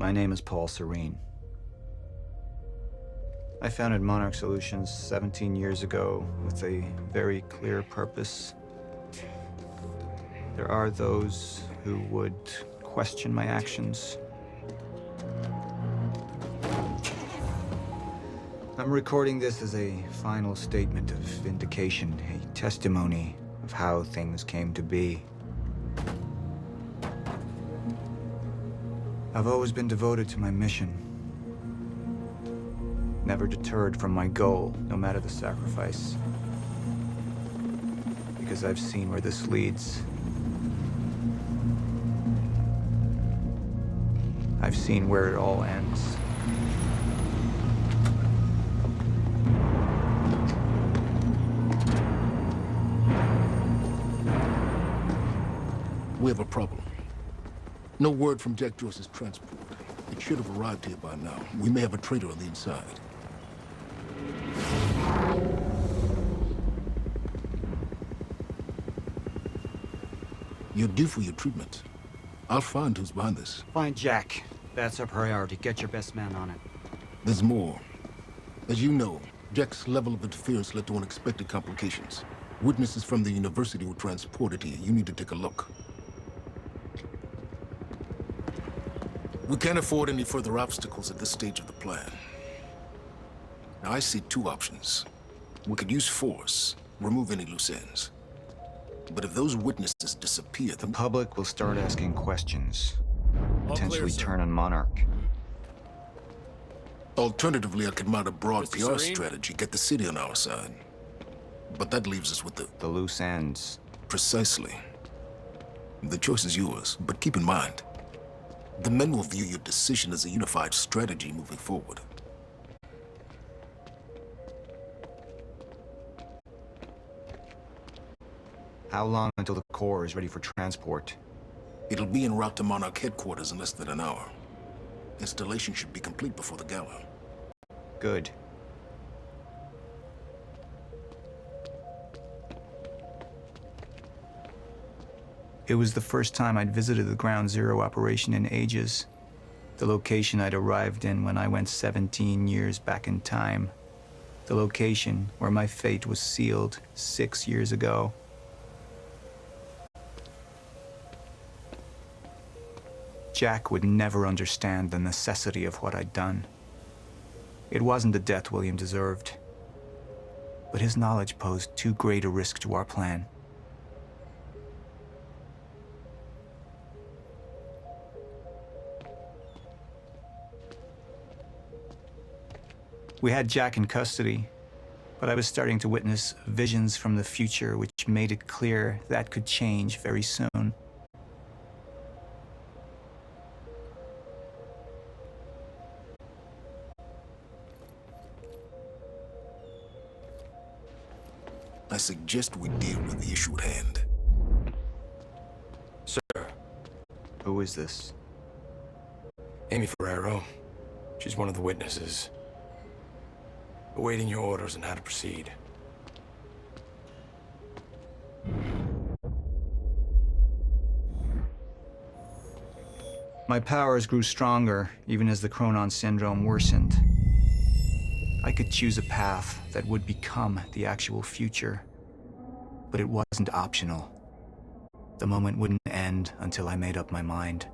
My name is Paul Serene. I founded Monarch Solutions 17 years ago with a very clear purpose. There are those who would question my actions. I'm recording this as a final statement of vindication, a testimony of how things came to be. I've always been devoted to my mission. Never deterred from my goal, no matter the sacrifice. Because I've seen where this leads. I've seen where it all ends. We have a problem. No word from Jack Joyce's transport. It should have arrived here by now. We may have a traitor on the inside. You're due for your treatment. I'll find who's behind this. Find Jack. That's our priority. Get your best man on it. There's more. As you know, Jack's level of interference led to unexpected complications. Witnesses from the university were transported here. You need to take a look. We can't afford any further obstacles at this stage of the plan. Now, I see two options. We could use force, remove any loose ends. But if those witnesses disappear, the public will start asking questions. Potentially turn on Monarch. Alternatively, I could mount a broad PR strategy, get the city on our side. But that leaves us with the loose ends. Precisely. The choice is yours, but keep in mind, the men will view your decision as a unified strategy moving forward. How long until the core is ready for transport? It'll be en route to Monarch headquarters in less than an hour. Installation should be complete before the gala. Good. It was the first time I'd visited the Ground Zero operation in ages. The location I'd arrived in when I went 17 years back in time. The location where my fate was sealed 6 years ago. Jack would never understand the necessity of what I'd done. It wasn't the death William deserved, but his knowledge posed too great a risk to our plan. We had Jack in custody, but I was starting to witness visions from the future which made it clear that could change very soon. I suggest we deal with the issue at hand. Sir. Who is this? Amy Ferrero. She's one of the witnesses. Awaiting your orders on how to proceed. My powers grew stronger, even as the Chronon syndrome worsened. I could choose a path that would become the actual future, but it wasn't optional. The moment wouldn't end until I made up my mind.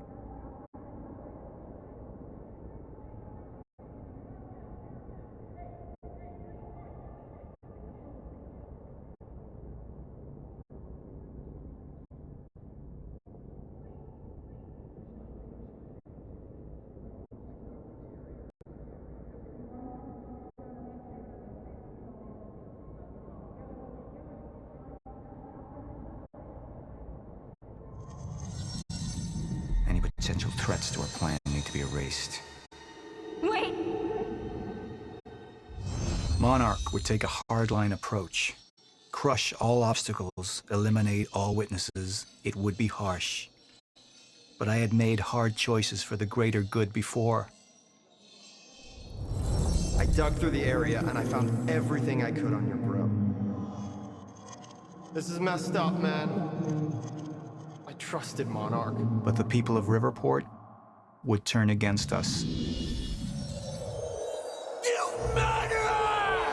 Any potential threats to our plan need to be erased. Wait! Monarch would take a hardline approach. Crush all obstacles, eliminate all witnesses. It would be harsh. But I had made hard choices for the greater good before. I dug through the area and I found everything I could on your bro. This is messed up, man. I trusted Monarch. But the people of Riverport, would turn against us. You murderer!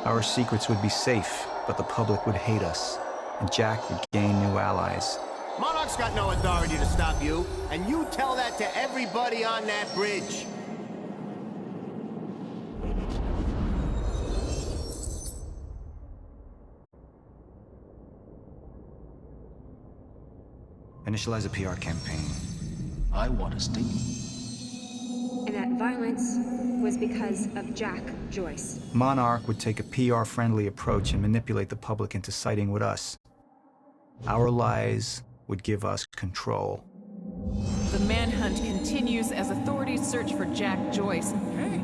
Our secrets would be safe, but the public would hate us, and Jack would gain new allies. Monarch's got no authority to stop you, and you tell that to everybody on that bridge. Initialize a PR campaign. I want a statement. And that violence was because of Jack Joyce. Monarch would take a PR-friendly approach and manipulate the public into siding with us. Our lies would give us control. The manhunt continues as authorities search for Jack Joyce. Hey,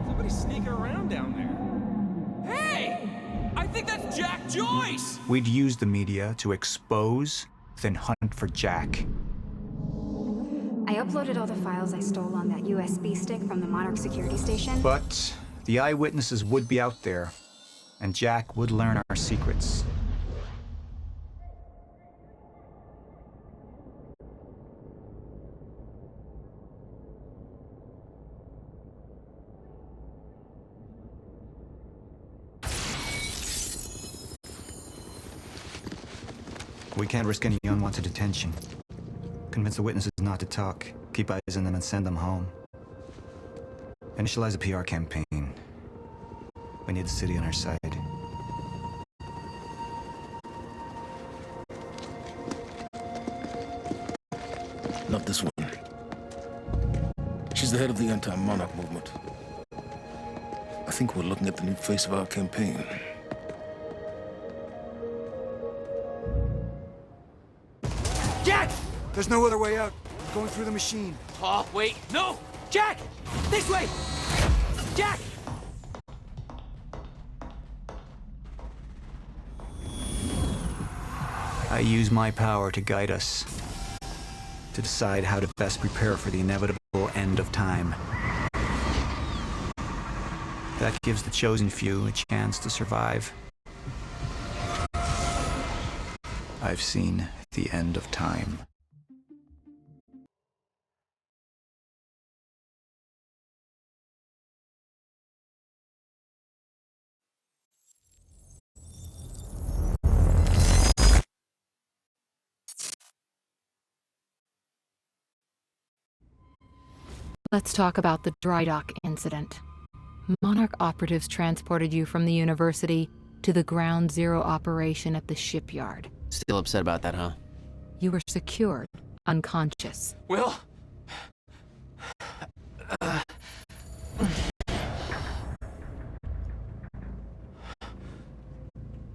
somebody's sneaking around down there. Hey! I think that's Jack Joyce! We'd use the media to expose, then hunt for Jack. I uploaded all the files I stole on that USB stick from the Monarch security station. But the eyewitnesses would be out there, and Jack would learn our secrets. We can't risk any unwanted attention. Convince the witnesses not to talk, keep eyes on them and send them home. Initialize a PR campaign. We need the city on our side. Not this one. She's the head of the anti-monarch movement. I think we're looking at the new face of our campaign. Jack! There's no other way out. We're going through the machine. Oh, wait, no! Jack! This way! Jack! I use my power to guide us, to decide how to best prepare for the inevitable end of time. That gives the chosen few a chance to survive. I've seen the end of time. Let's talk about the dry dock incident. Monarch operatives transported you from the university to the Ground Zero operation at the shipyard. Still upset about that, huh? You were secured, unconscious. Will?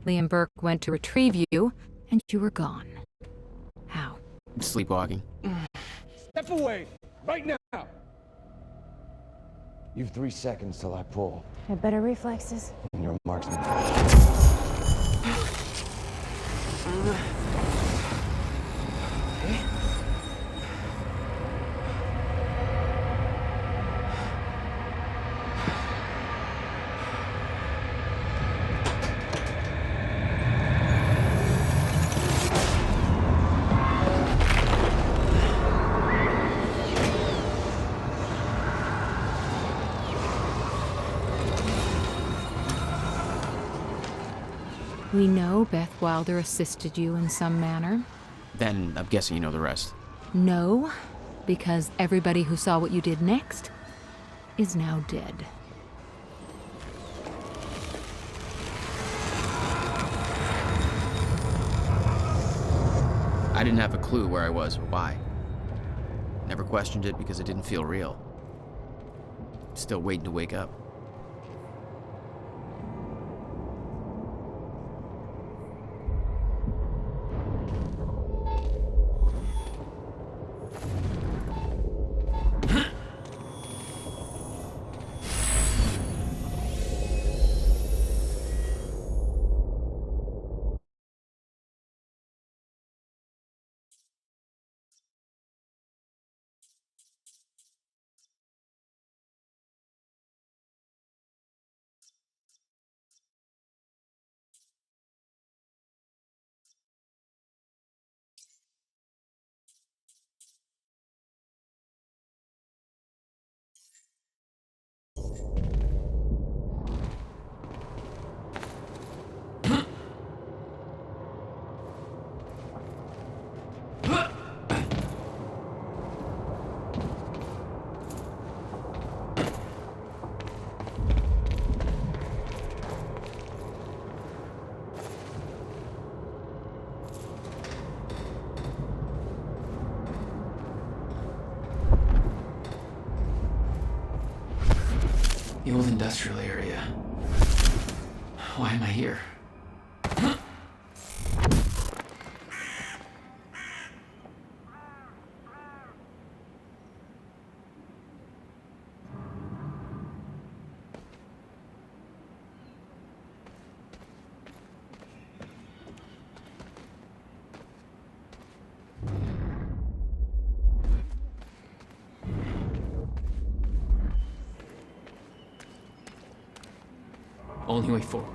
Liam Burke went to retrieve you, and you were gone. How? Sleepwalking. Step away! Right now! You've 3 seconds till I pull. Had better reflexes. And you're a marksman. We know Beth Wilder assisted you in some manner. Then I'm guessing you know the rest. No, because everybody who saw what you did next is now dead. I didn't have a clue where I was or why. Never questioned it because it didn't feel real. Still waiting to wake up. The old industrial area. Why am I here? Only way forward.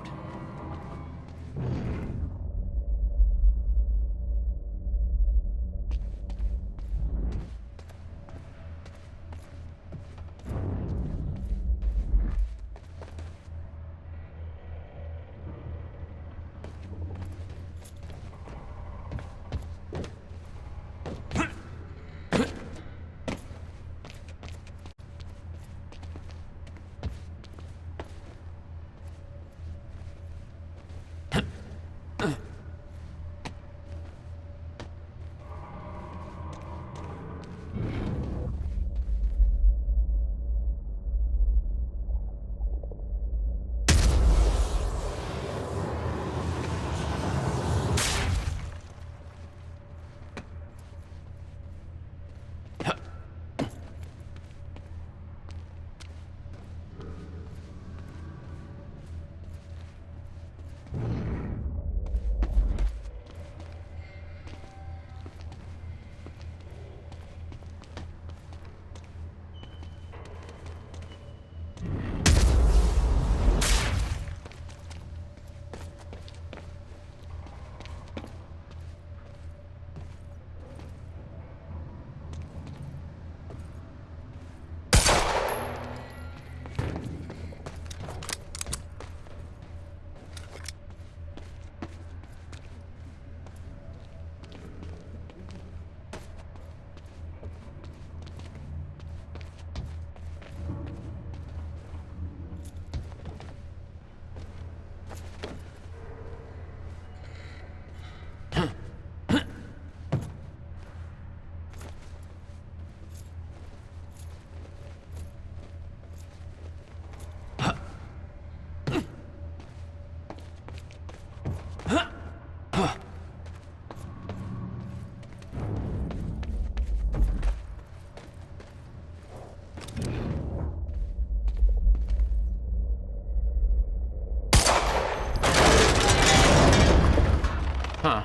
Huh.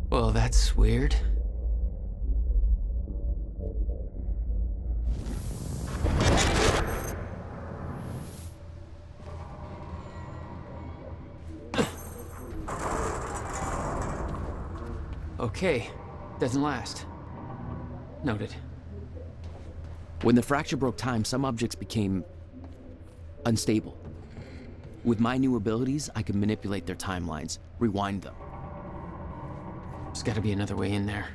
Well, that's weird. Okay, doesn't last. Noted. When the fracture broke time, some objects became unstable. With my new abilities, I can manipulate their timelines, rewind them. There's gotta be another way in there.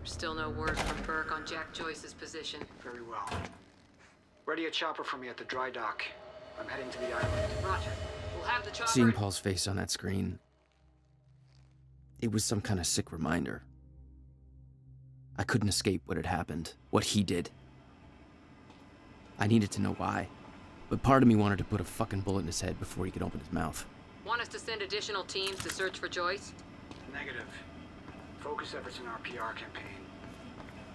Still no word from Burke on Jack Joyce's position. Very well. Ready a chopper for me at the dry dock. I'm heading to the island. Roger. We'll have the chopper. Seeing Paul's face on that screen, It was some kind of sick reminder. I couldn't escape what had happened, what he did. I needed to know why, but part of me wanted to put a fucking bullet in his head before he could open his mouth. Want us to send additional teams to search for Joyce? Negative. Focus efforts in our PR campaign.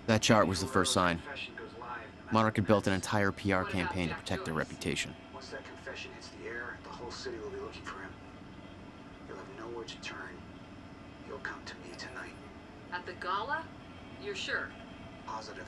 That chart was the first sign. Monarch had built an entire PR campaign to protect their reputation. Once that confession hits the air, the whole city will be looking for him. He'll have nowhere to turn. He'll come to me tonight. At the gala? You're sure? Positive.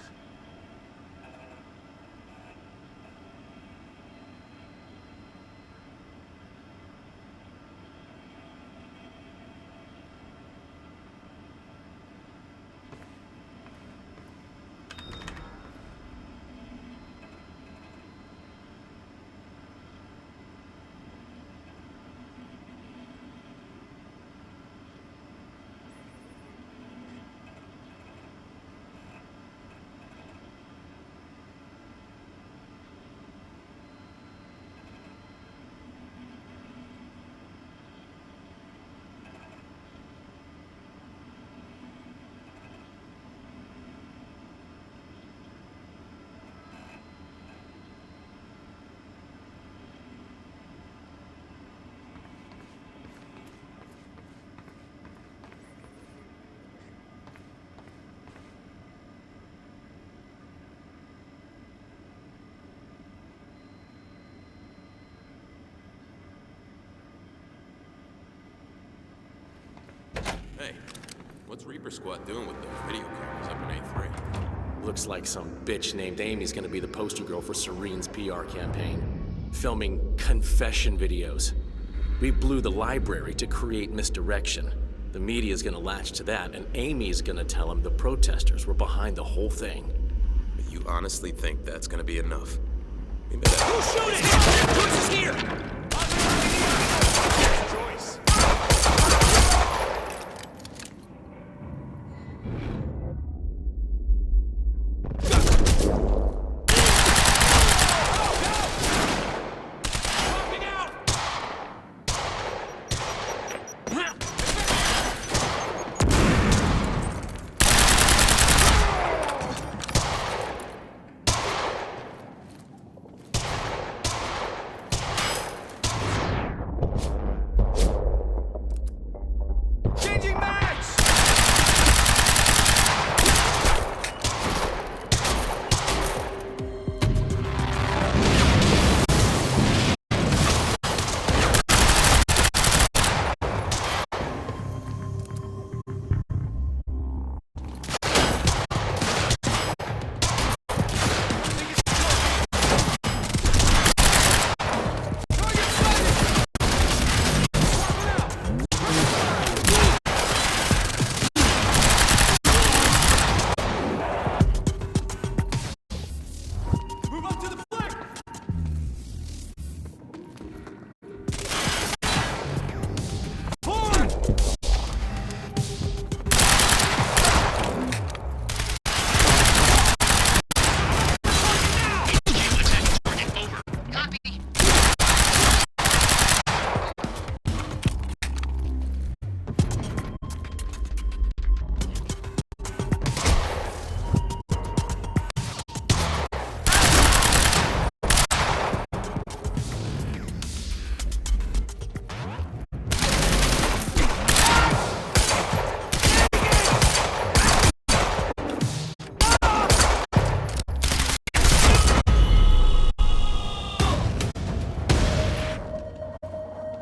Hey, what's Reaper Squad doing with those video cameras up in A3? Looks like some bitch named Amy's gonna be the poster girl for Serene's PR campaign. Filming confession videos. We blew the library to create misdirection. The media's gonna latch to that, and Amy's gonna tell them the protesters were behind the whole thing. You honestly think that's gonna be enough? Who's shooting? Joyce is here! Joyce!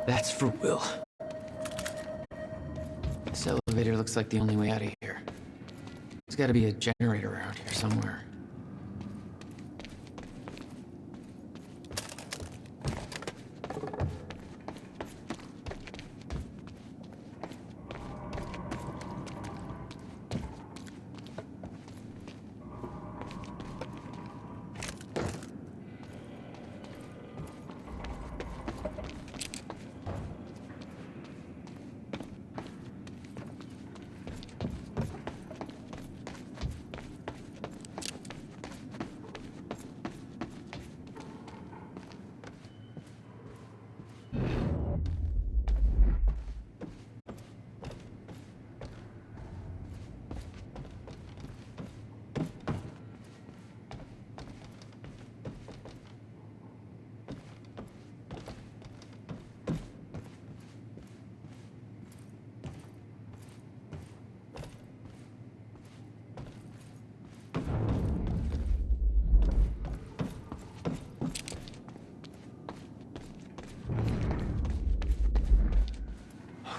That's for Will. This elevator looks like the only way out of here. There's gotta be a generator around here somewhere.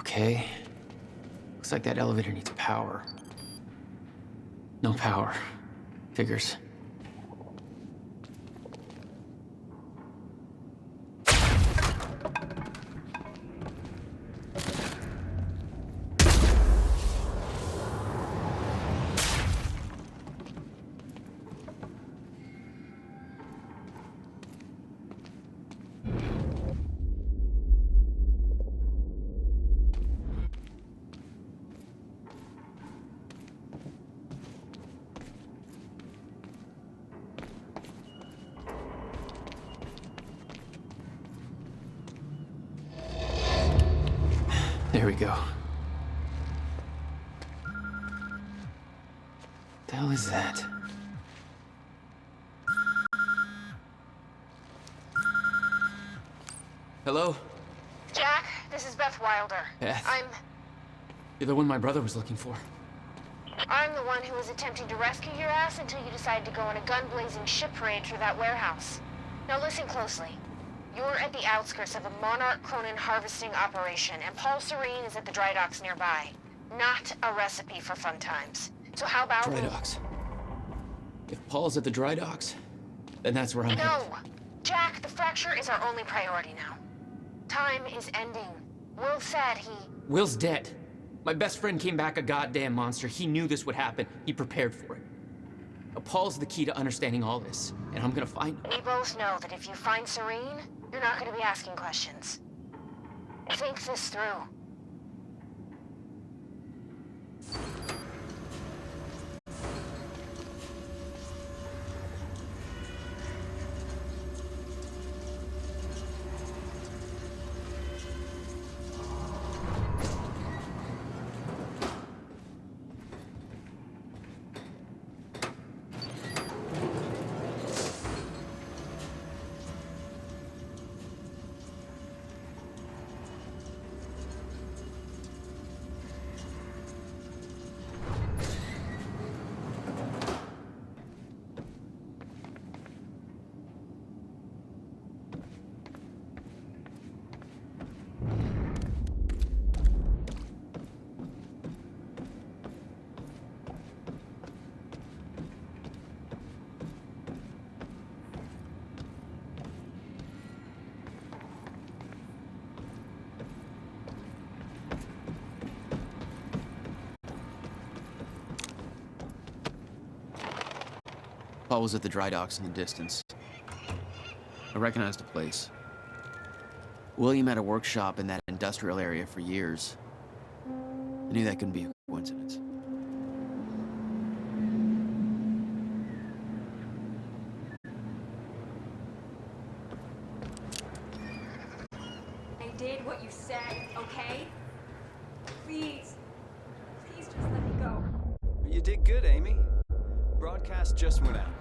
Okay. Looks like that elevator needs power. No power. Figures. There we go. The hell is that? Hello? Jack, this is Beth Wilder. Beth? You're the one my brother was looking for. I'm the one who was attempting to rescue your ass until you decided to go on a gun-blazing ship parade through that warehouse. Now listen closely. You're at the outskirts of a Monarch Cronin harvesting operation, and Paul Serene is at the dry docks nearby. Not a recipe for fun times. So how about... Dry docks. If Paul's at the dry docks, then that's where I'm No! headed. Jack, the fracture is our only priority now. Time is ending. Will said he... Will's dead. My best friend came back a goddamn monster. He knew this would happen. He prepared for it. Now, Paul's the key to understanding all this, and I'm gonna find him. We both know that if you find Serene, you're not gonna be asking questions. Think this through. Paul was at the dry docks in the distance. I recognized the place. William had a workshop in that industrial area for years. I knew that couldn't be a coincidence. I did what you said, okay? Please. Please just let me go. You did good, Amy. Broadcast just went out,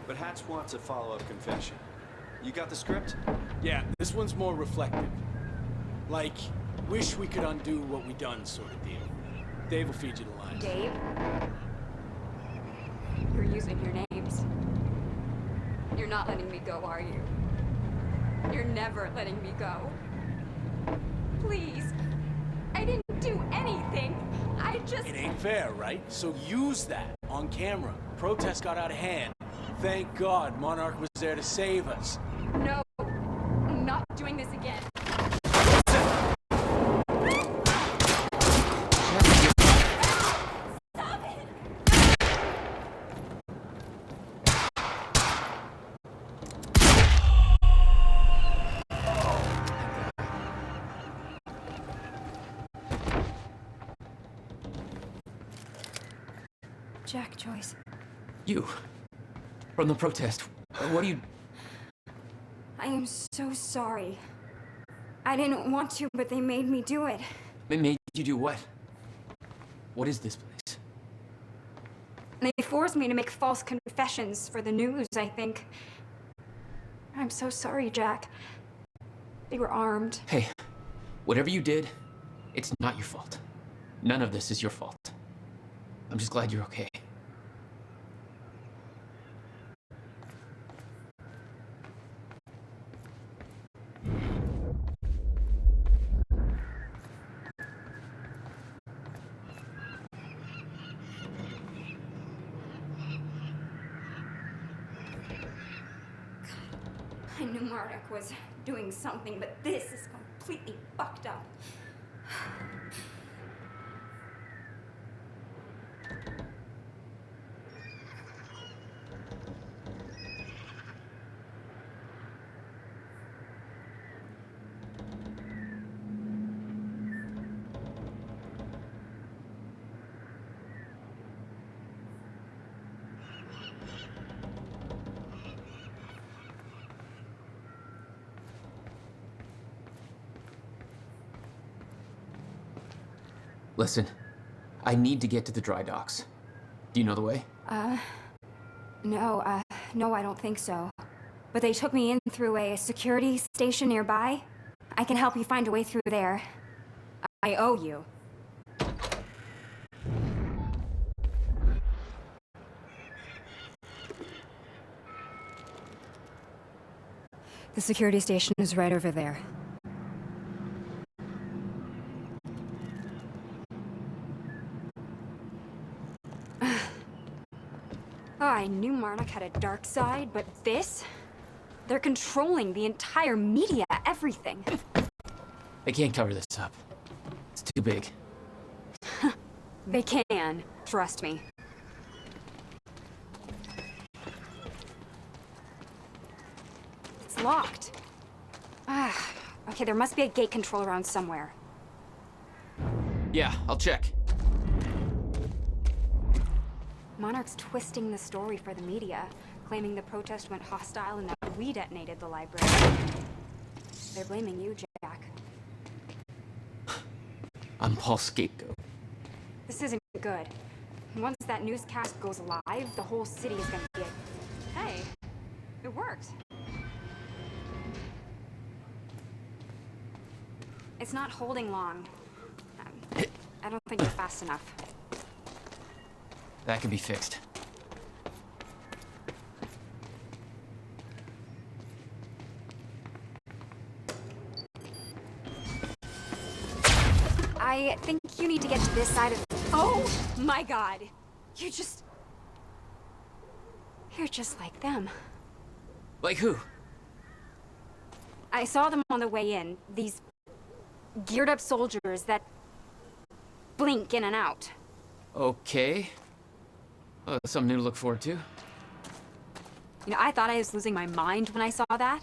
but Hatch wants a follow-up confession. You got the script? Yeah, this one's more reflective. Like, wish we could undo what we done sort of deal. Dave will feed you the lines. Dave? You're using your names. You're not letting me go, are you? You're never letting me go. Please. I didn't do anything. I just... It ain't fair, right? So use that on camera. Protest got out of hand. Thank God Monarch was there to save us. No. I'm not doing this again. Stop it! Jack Joyce. You. From the protest. What do you... I am so sorry. I didn't want to, but they made me do it. They made you do what? What is this place? They forced me to make false confessions for the news, I think. I'm so sorry, Jack. They were armed. Hey, whatever you did, it's not your fault. None of this is your fault. I'm just glad you're okay. knew Marduk was doing something, but this is completely fucked up. Listen, I need to get to the dry docks. Do you know the way? No, I don't think so. But they took me in through a security station nearby. I can help you find a way through there. I owe you. The security station is right over there. Oh, I knew Marduk had a dark side, but this? They're controlling the entire media, everything. They can't cover this up. It's too big. They can, trust me. It's locked. Okay, there must be a gate control around somewhere. Yeah, I'll check. Monarch's twisting the story for the media, claiming the protest went hostile and that we detonated the library. They're blaming you, Jack. I'm Paul's scapegoat. This isn't good. Once that newscast goes live, the whole city is gonna be a... Hey, it worked. It's not holding long. I don't think you're fast enough. That can be fixed. I think you need to get to this side of... Oh my god! You're just like them. Like who? I saw them on the way in. These geared up soldiers that blink in and out. Okay. Something new to look forward to. You know, I thought I was losing my mind when I saw that.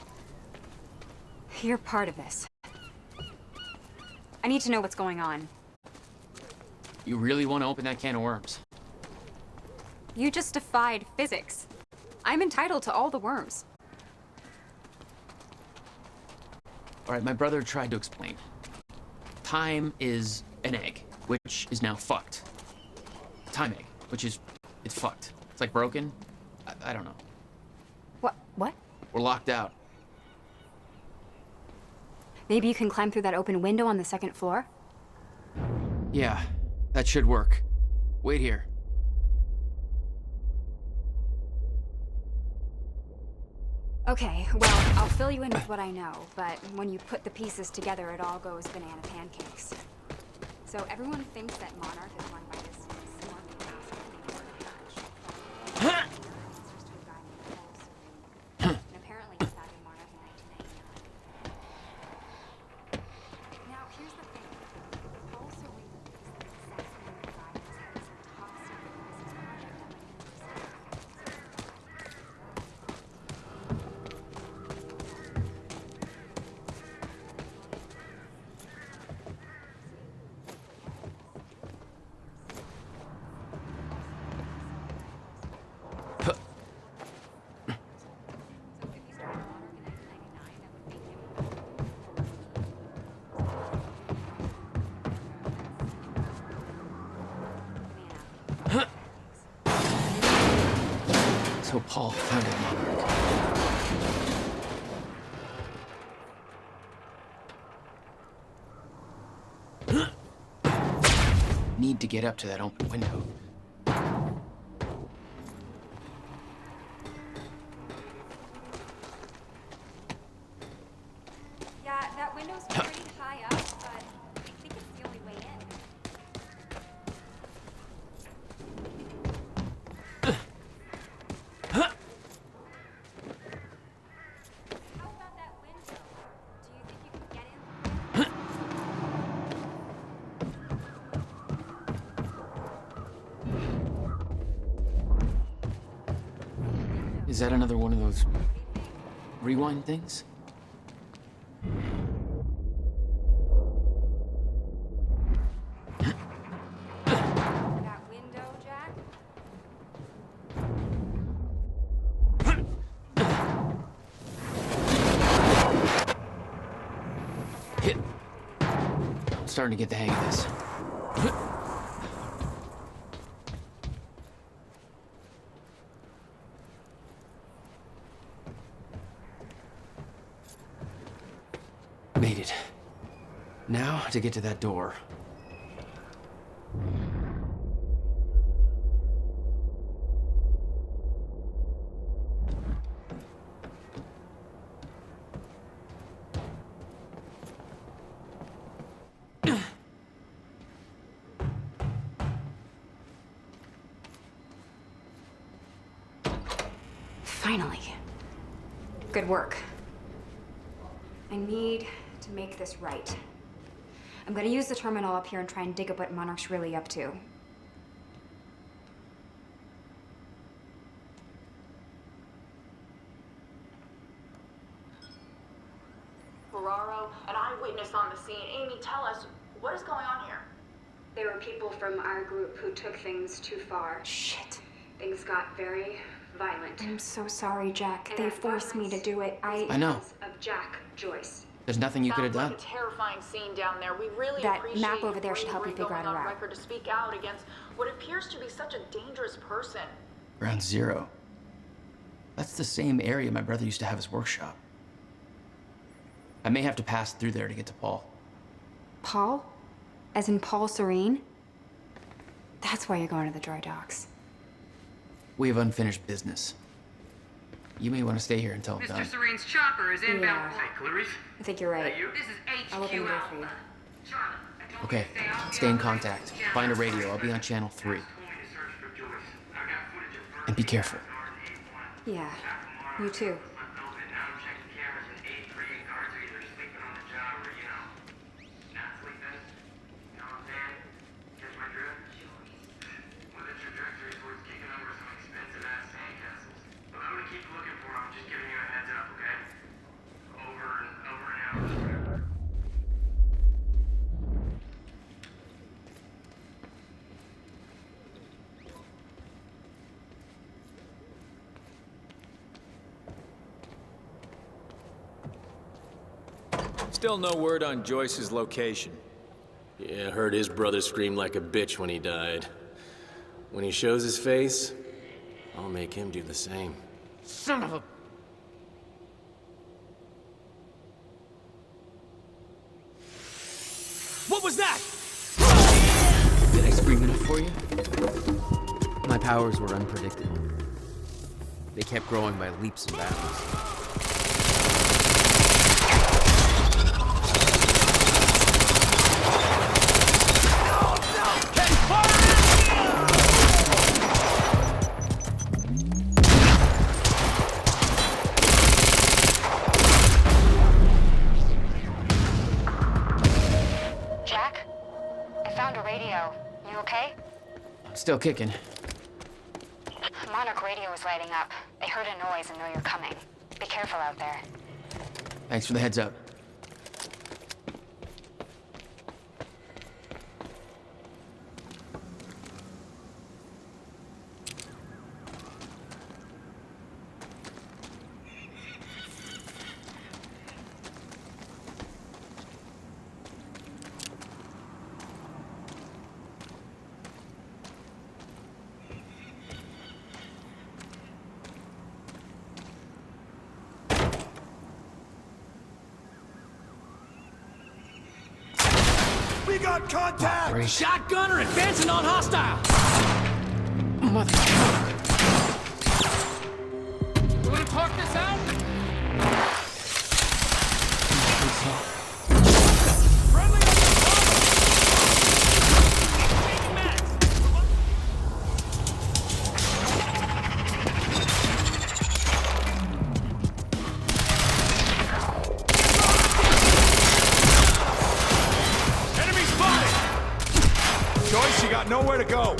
You're part of this. I need to know what's going on. You really want to open that can of worms? You just defied physics. I'm entitled to all the worms. All right, my brother tried to explain. Time is an egg, which is now fucked. Time egg, which is... it's fucked. It's like broken. I don't know. What? We're locked out. Maybe you can climb through that open window on the second floor? Yeah, that should work. Wait here. Okay, well, I'll fill you in with what I know, but when you put the pieces together, it all goes banana pancakes. So everyone thinks that Monarch is run by this smarmy asshole named Gordon Hatch. And apparently he founded Monarch in 1999. Now, here's the thing. Paul Serene is the assassinated guy who's heading some top secret business project at my university. So Paul founded Monarch. Need to get up to that open window. Yeah, that window's pretty high up, but I think it's the only way in. How fast Is that another one of those rewind things? That window, Jack? I'm starting to get the hang of this. Made it. Now to get to that door. Finally. Good work. I need to make this right. I'm gonna use the terminal up here and try and dig up what Monarch's really up to. Ferraro, an eyewitness on the scene. Amy, tell us, what is going on here? There were people from our group who took things too far. Shit. Things got very violent. I'm so sorry, Jack. They forced me to do it. I know. Of Jack Joyce. There's nothing you could have done. Sounds like a terrifying scene down there. We really That appreciate map over you there should help you figure out a going on route. record to speak out against what appears to be such a dangerous person. Ground Zero. That's the same area my brother used to have his workshop. I may have to pass through there to get to Paul. Paul? As in Paul Serene? That's why you're going to the dry docks. We have unfinished business. You may want to stay here until I'm done. Mr. Serene's chopper is inbound. Yeah. Hey, Clarice. I think you're right. This is HQ I'll open the door for you. Okay, stay in contact. Find a radio. I'll be on channel 3. And be careful. Yeah, you too. Still no word on Joyce's location. Yeah, heard his brother scream like a bitch when he died. When he shows his face, I'll make him do the same. Son of a... What was that? Did I scream enough for you? My powers were unpredictable. They kept growing by leaps and bounds. Jack? I found a radio. You okay? I'm still kicking. Monarch radio is lighting up. They heard a noise and know you're coming. Be careful out there. Thanks for the heads up. We got contact! Great. Shotgunner advancing on hostile! Motherfucker. You wanna talk this out? Friendly on the Enemy spotted! Joyce, you got nowhere to go.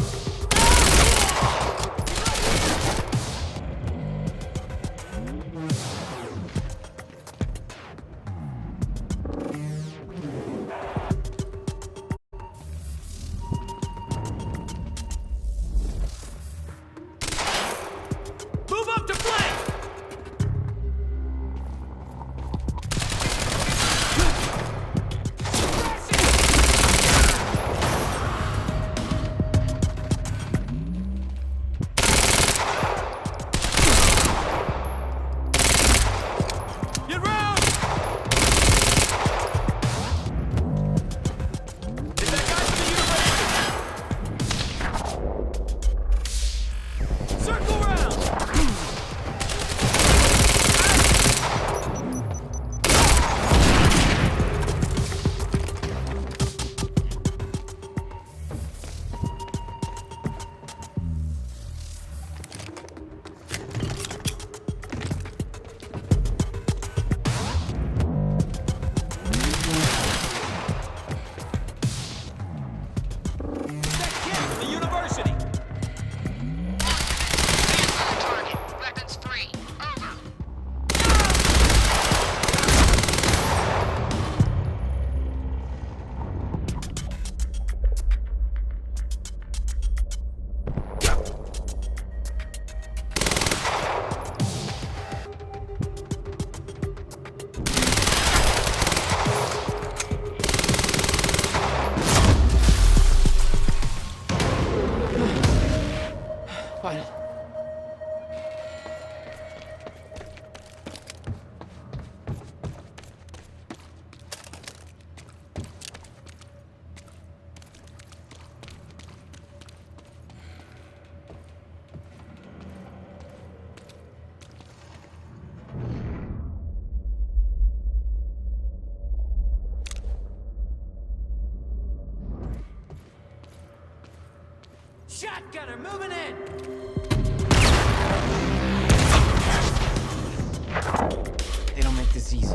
Shotgunner, moving in! They don't make this easy.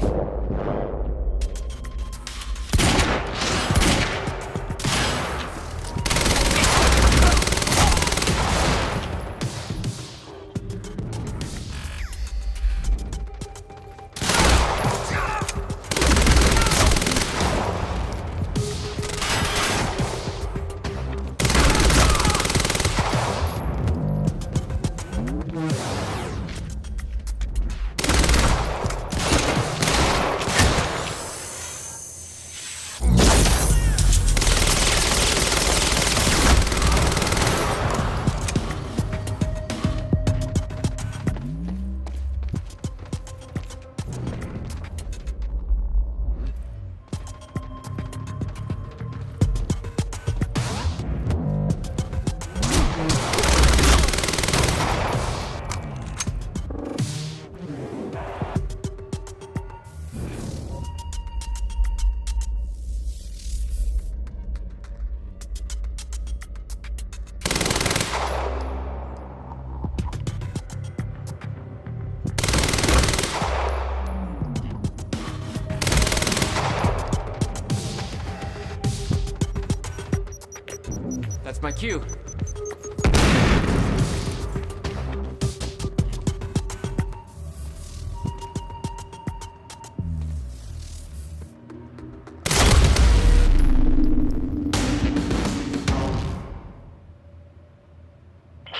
That's my cue.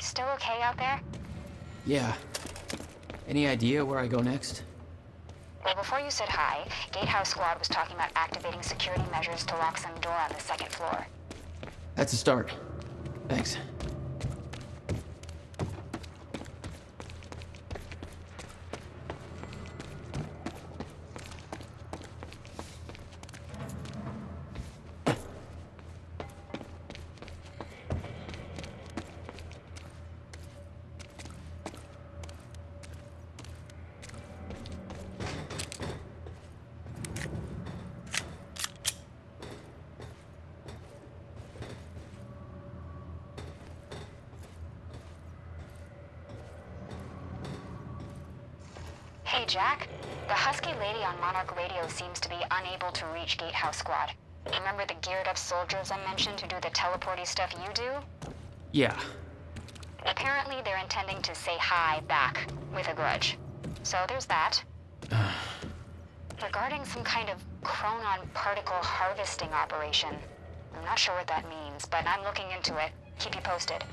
Still okay out there? Yeah. Any idea where I go next? Well, before you said hi, Gatehouse Squad was talking about activating security measures to lock some door on the second floor. That's a start. Thanks. Hey, Jack. The husky lady on Monarch Radio seems to be unable to reach Gatehouse Squad. Remember the geared-up soldiers I mentioned who do the teleporty stuff you do? Yeah. Apparently they're intending to say hi back, with a grudge. So there's that. Regarding some kind of chronon particle harvesting operation. I'm not sure what that means, but I'm looking into it. Keep you posted.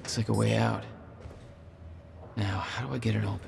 Looks like a way out. Now, how do I get it open?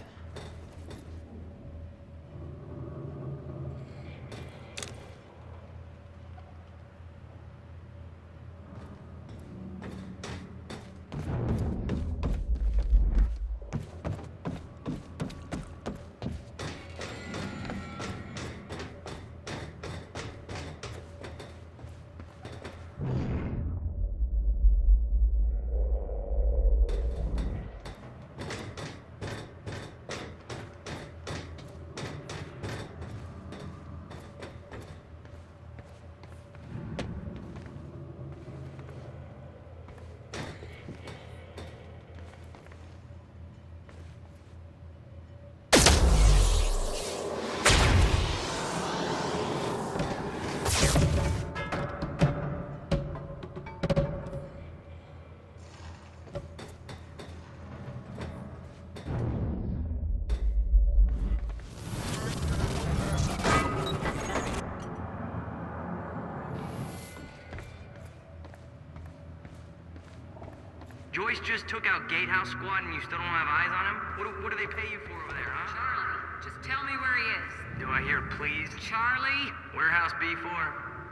Joyce just took out Gatehouse Squad and you still don't have eyes on him? What do they pay you for over there, huh? Charlie, just tell me where he is. Do I hear please? Charlie? Warehouse B4.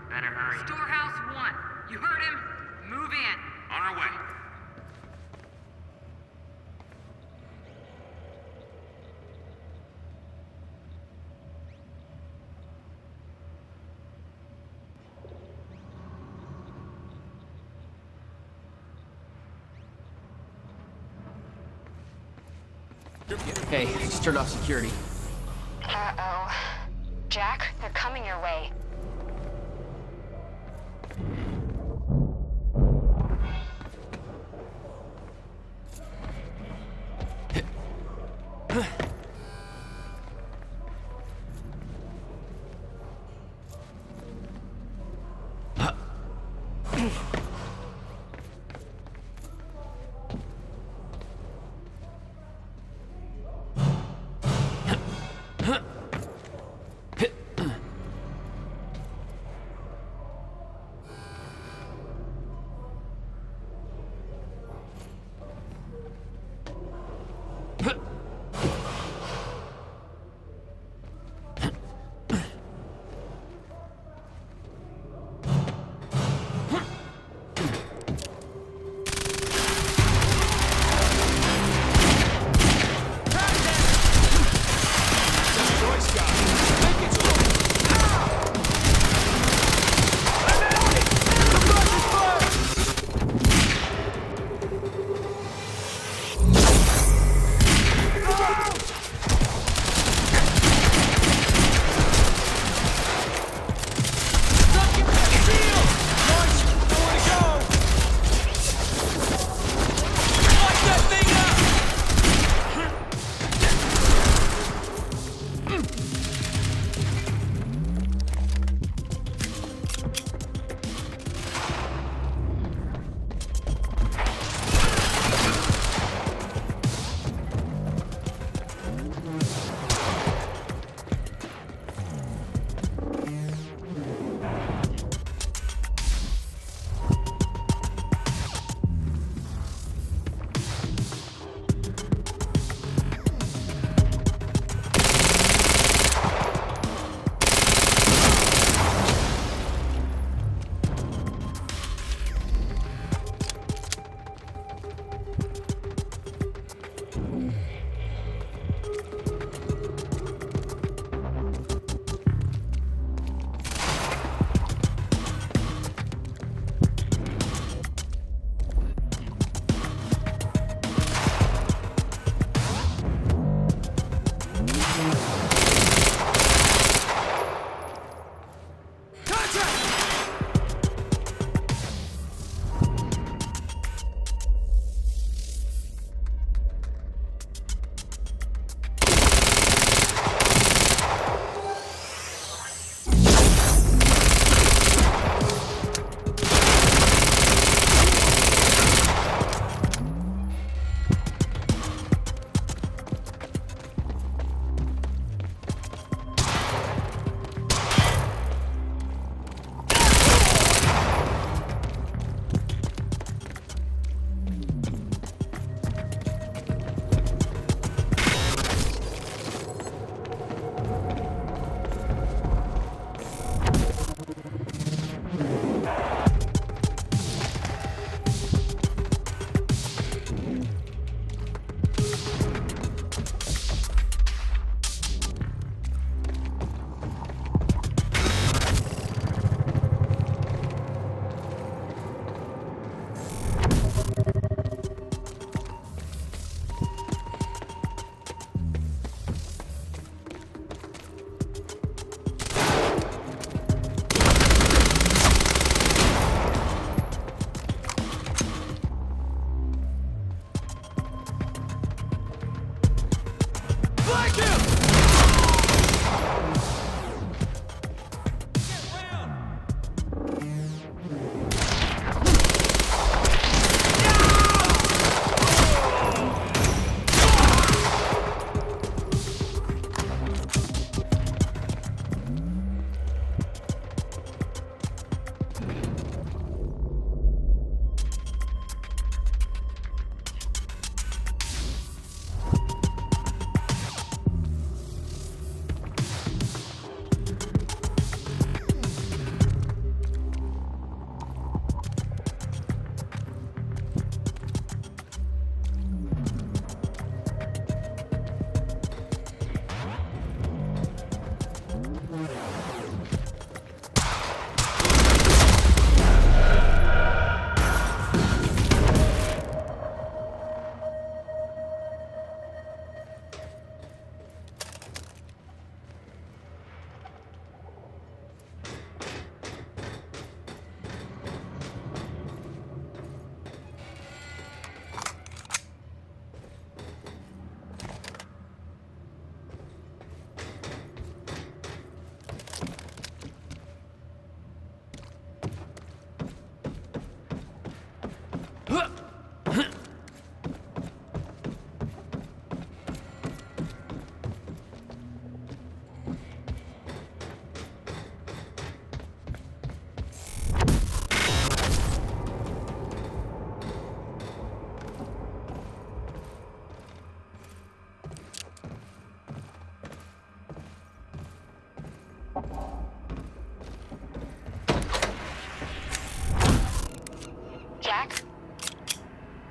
Better hurry. Storehouse 1. You heard him? Move in. On our way. Hey, just turned off security. Uh-oh. Jack, they're coming your way.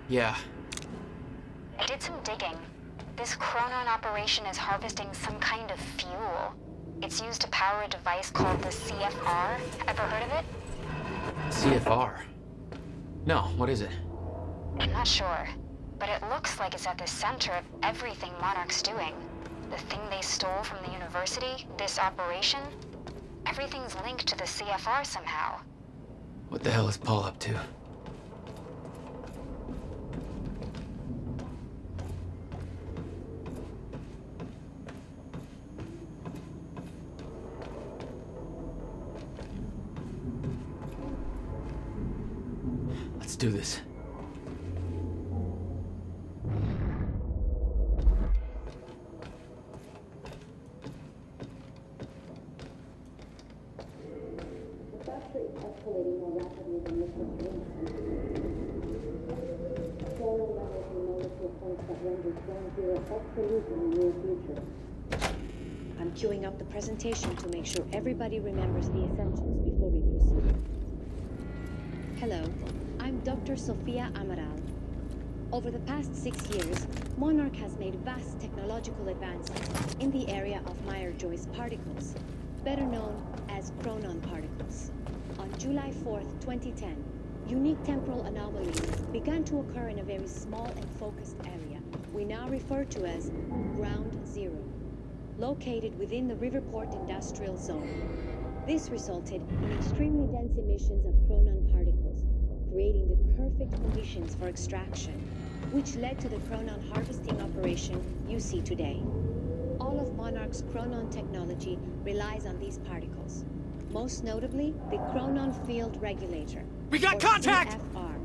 Yeah. I did some digging. This Chronon operation is harvesting some kind of fuel. It's used to power a device called the CFR. Ever heard of it? CFR? No, what is it? I'm not sure, but it looks like it's at the center of everything Monarch's doing. The thing they stole from the university, this operation, everything's linked to the CFR somehow. What the hell is Paul up to? Let's do this. I'm queuing up the presentation to make sure everybody remembers the essentials before we proceed. Hello, I'm Dr. Sofia Amaral. Over the past 6 years, Monarch has made vast technological advances in the area of Meyer-Joyce particles, better known as Chronon particles. On July 4th, 2010, unique temporal anomalies began to occur in a very small and focused area we now refer to as Ground Zero, located within the Riverport Industrial Zone. This resulted in extremely dense emissions of Chronon particles, creating the perfect conditions for extraction, which led to the Chronon harvesting operation you see today. All of Monarch's Chronon technology relies on these particles, most notably the Chronon Field Regulator. We got contact! CFR.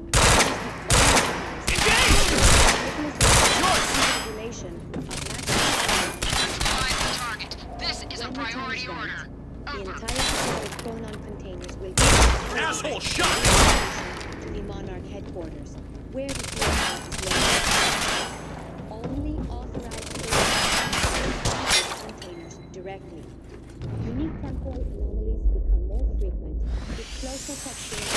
Target. This is a priority order. The entire supply of Chronon containers will be asshole shot to the Monarch headquarters, where the CFR is located. Only authorized containers directly. Unique temporal anomalies become more frequent with closer proximity.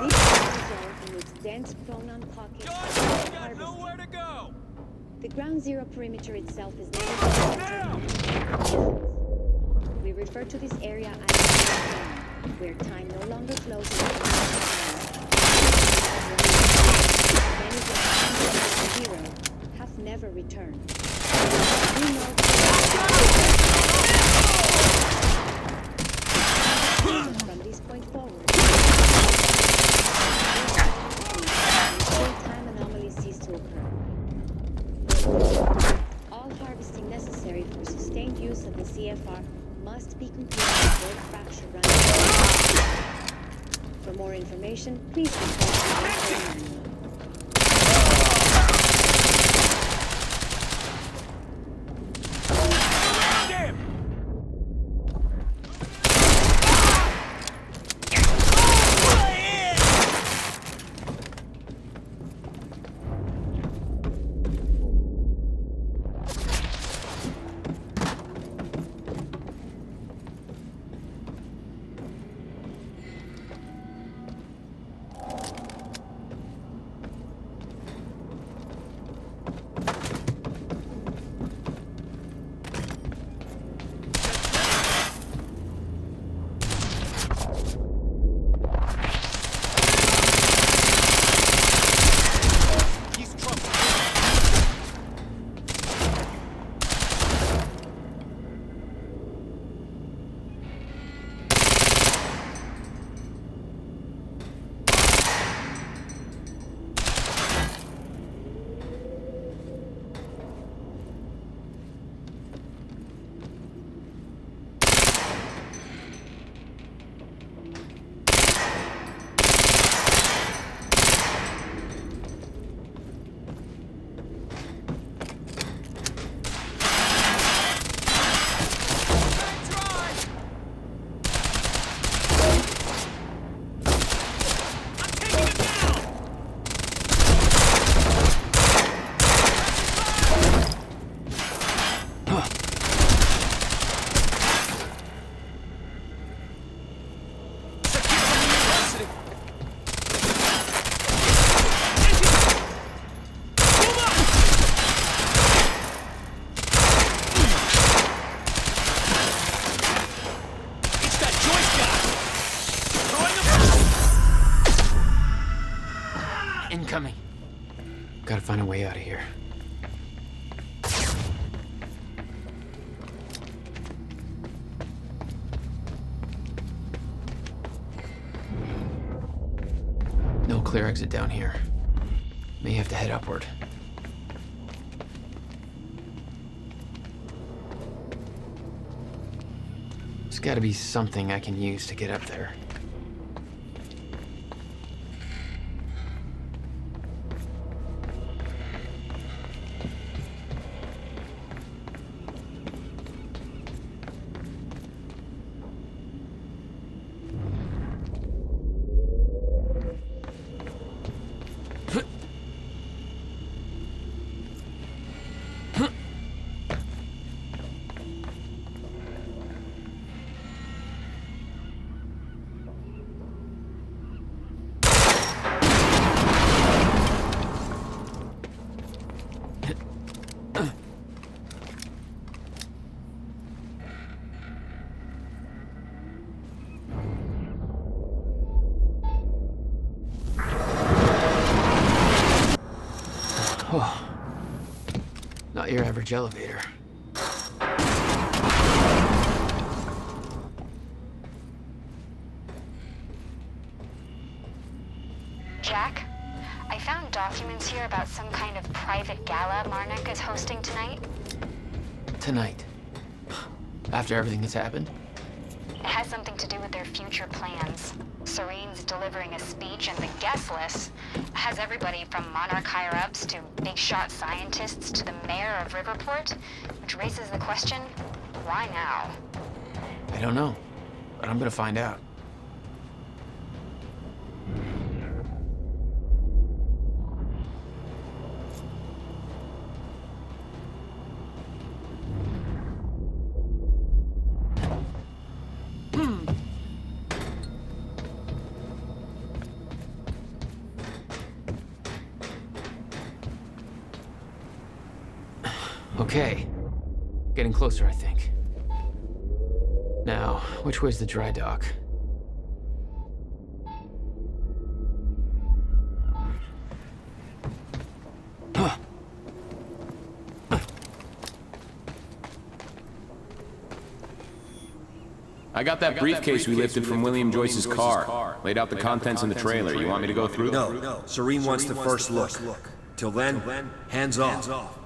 This is resolved in its dense Chronon pockets. nowhere to go. The Ground Zero perimeter itself is now. We refer to this area as the zone, where time no longer flows in many Zero have never returned. We know from this point forward, time anomalies cease to occur. All harvesting necessary for sustained use of the CFR must be completed before fracture runs. For more information, please consult the manual. coming. Gotta find a way out of here. No clear exit down here. May have to head upward. There's gotta be something I can use to get up there. Oh, not your average elevator. Jack, I found documents here about some kind of private gala Marnik is hosting tonight. Tonight? After everything that's happened? It has something to do with their future plans. Serene's delivering a speech, and the guest list has everybody from Monarch higher-ups to big-shot scientists to the mayor of Riverport, which raises the question, why now? I don't know, but I'm gonna find out. Okay. Getting closer, I think. Now, which way's the dry dock? I got that briefcase we lifted from William Joyce's car. Laid out the contents in the trailer. You want me to go through? No. Serene wants the first look. Till then, hands off.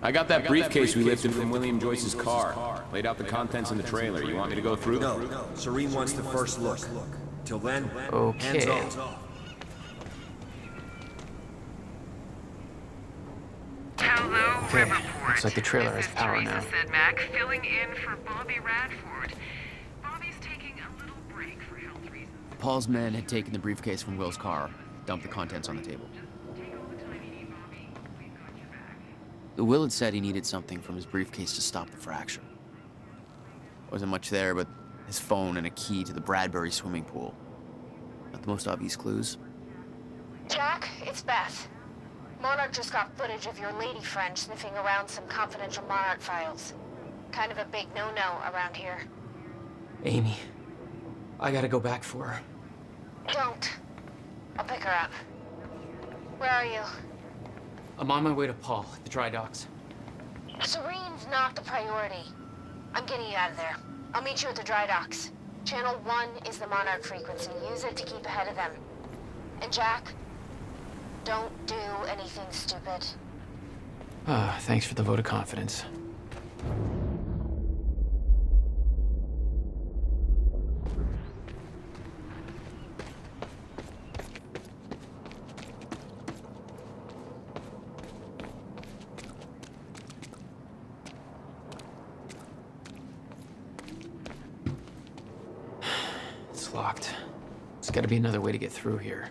I got that briefcase we lifted from William Joyce's car. Laid out the contents in the trailer. You want me to go through? No. Serene wants the first look. Till then, hands off. Hello, Okay, Riverport. looks like the trailer This has is power Teresa now. Sedmak filling in for Bobby Radford. Bobby's taking a little break for health reasons. Paul's men had taken the briefcase from Will's car, dumped the contents on the table. Will had said he needed something from his briefcase to stop the fracture. Wasn't much there, but his phone and a key to the Bradbury swimming pool. Not the most obvious clues. Jack, it's Beth. Monarch just got footage of your lady friend sniffing around some confidential Monarch files. Kind of a big no-no around here. Amy, I gotta go back for her. Don't. I'll pick her up. Where are you? I'm on my way to Paul at the dry docks. Serene's not the priority. I'm getting you out of there. I'll meet you at the dry docks. Channel 1 is the Monarch frequency. Use it to keep ahead of them. And Jack, don't do anything stupid. Thanks for the vote of confidence. It's locked. There's gotta be another way to get through here.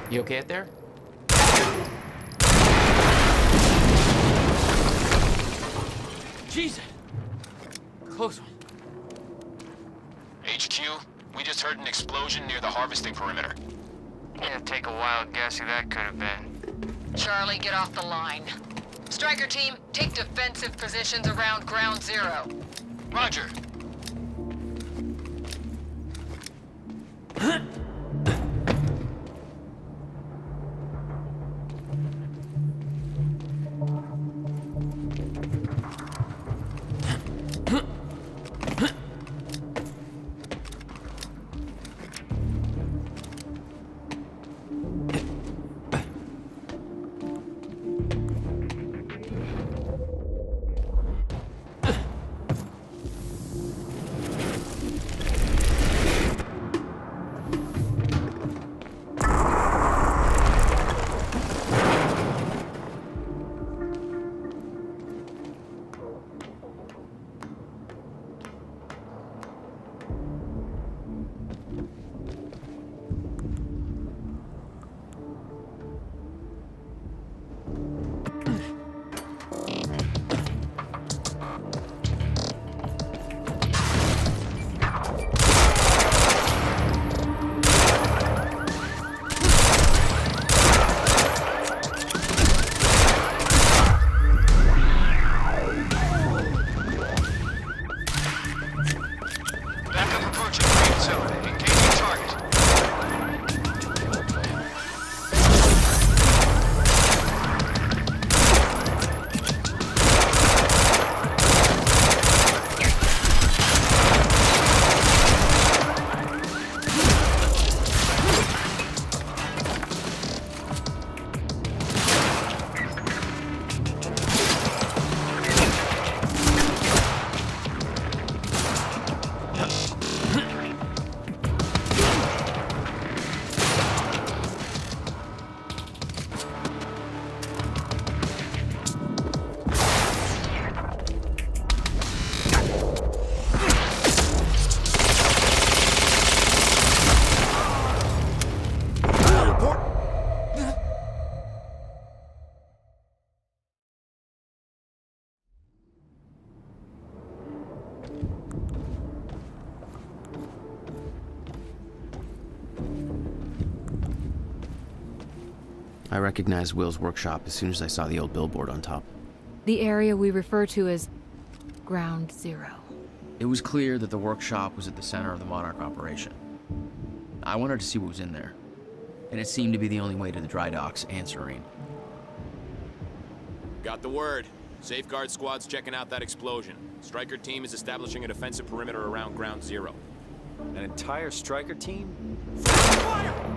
You okay out there? close one. HQ, we just heard an explosion near the harvesting perimeter. Yeah, take a wild guess who that could have been. Charlie, get off the line. Striker team, take defensive positions around Ground Zero. Roger. I recognized Will's workshop as soon as I saw the old billboard on top. The area we refer to as Ground Zero. It was clear that the workshop was at the center of the Monarch operation. I wanted to see what was in there, and it seemed to be the only way to the dry docks and Serene. Got the word. Safeguard squad's checking out that explosion. Striker team is establishing a defensive perimeter around Ground Zero. An entire striker team? Fire!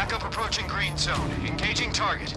Backup approaching green zone. Engaging target.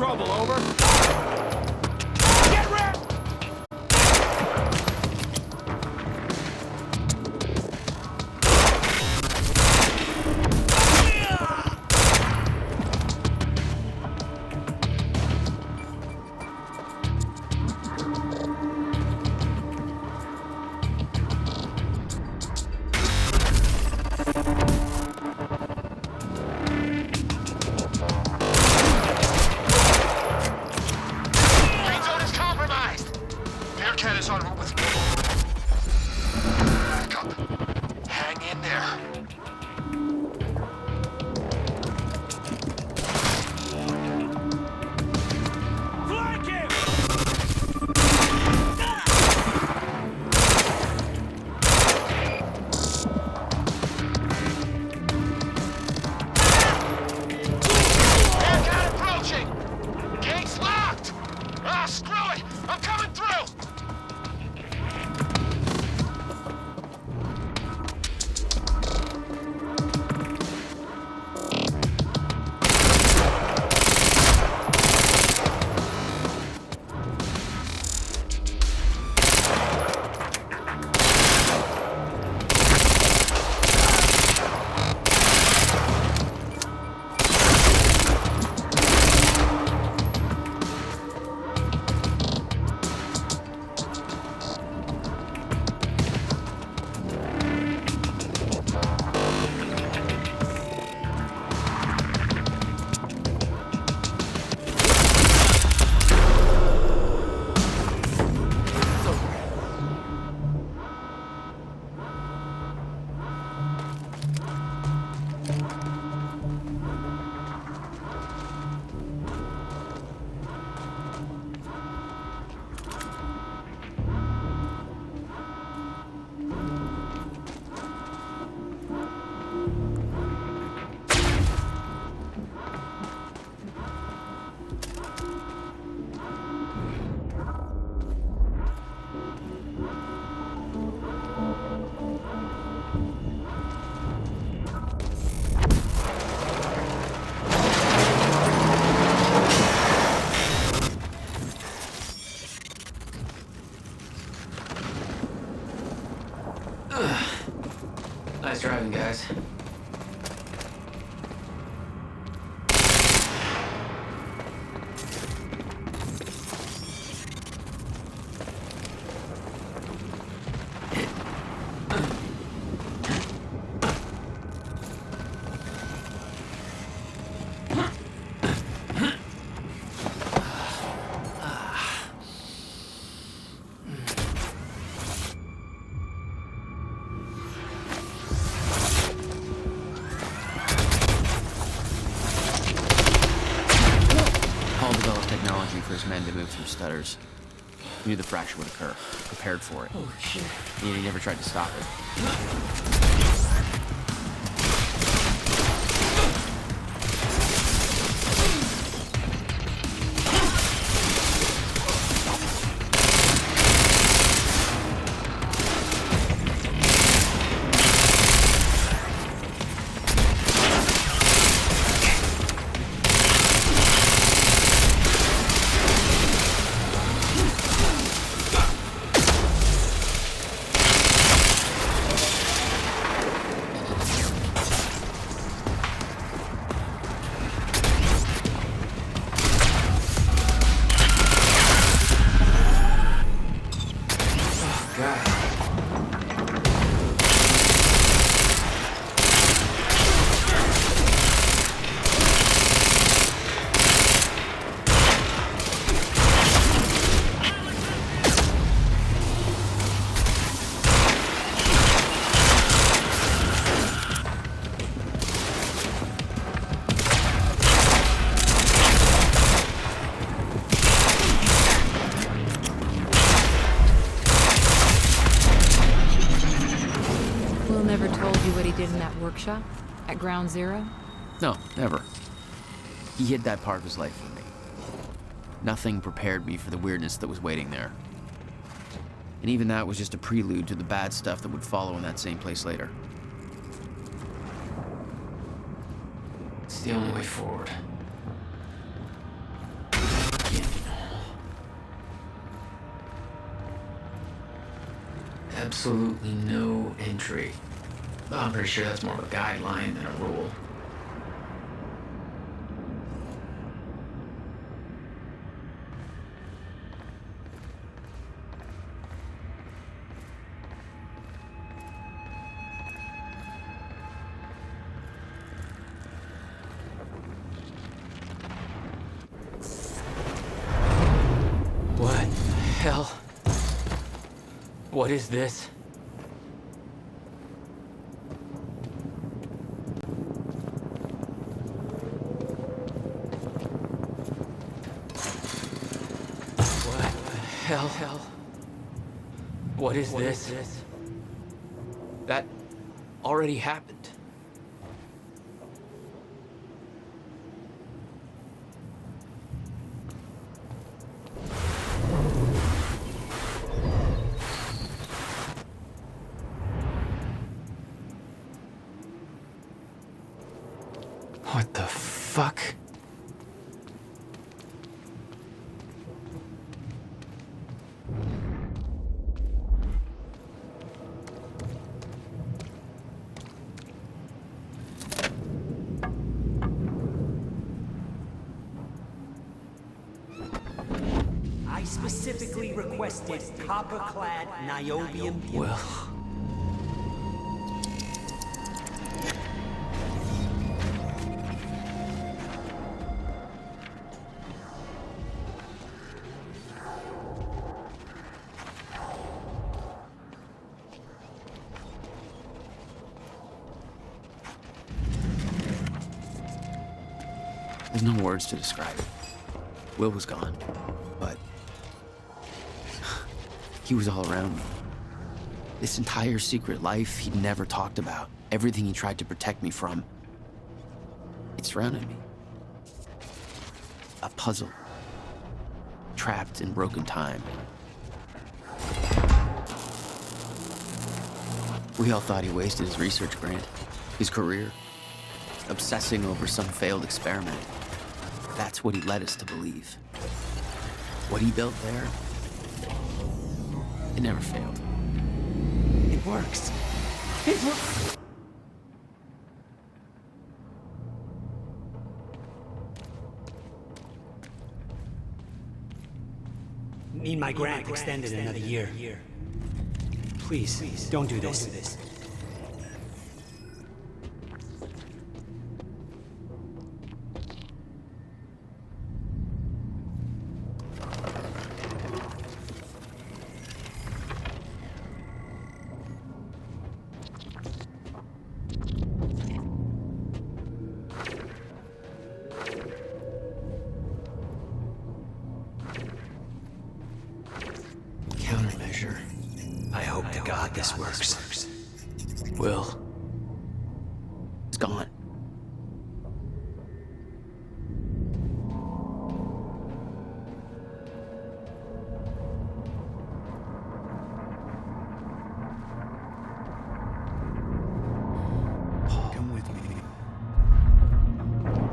trouble, over. Get ready! technology for his men to move through stutters. He knew the fracture would occur, prepared for it. Oh, shit. And he never tried to stop it. In that workshop at Ground Zero? No, never. He hid that part of his life from me. Nothing prepared me for the weirdness that was waiting there. And even that was just a prelude to the bad stuff that would follow in that same place later. It's the only way forward. Absolutely no entry. I'm pretty sure that's more of a guideline than a rule. What the hell? What is this? Hell. What is this? That already happened. What the fuck? Specifically requested copper-clad niobium. Well. There's no words to describe it. Will was gone, but he was all around me. This entire secret life he'd never talked about, everything he tried to protect me from, it surrounded me. A puzzle, trapped in broken time. We all thought he wasted his research grant, his career, obsessing over some failed experiment. That's what he led us to believe. What he built there, it never failed. It works. It works. Need my grant extended another year. Please, don't do this. God this works. Will. It's gone. Come with me.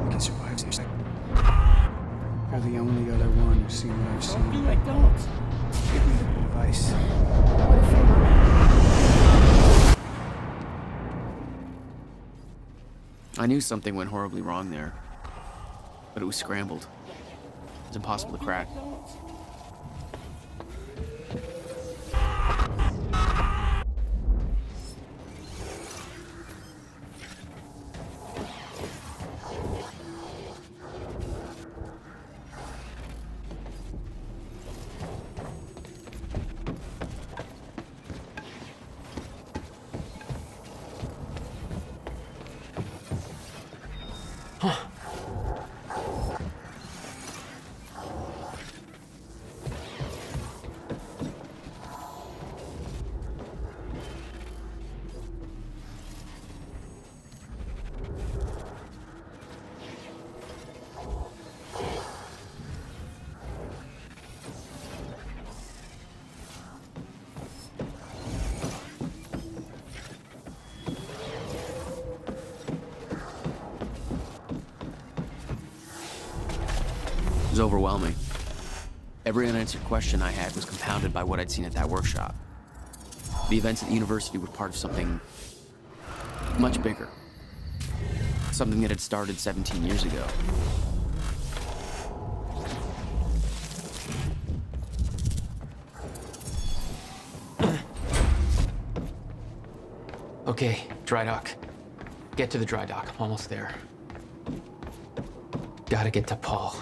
We can survive this. You're the only other one who's seen what I've seen. Don't do it, don't. Give me the advice. I knew something went horribly wrong there, but it was scrambled. It was impossible to crack. It was overwhelming. Every unanswered question I had was compounded by what I'd seen at that workshop. The events at the university were part of something much bigger. Something that had started 17 years ago. Okay, dry dock. Get to the dry dock. I'm almost there. Gotta get to Paul.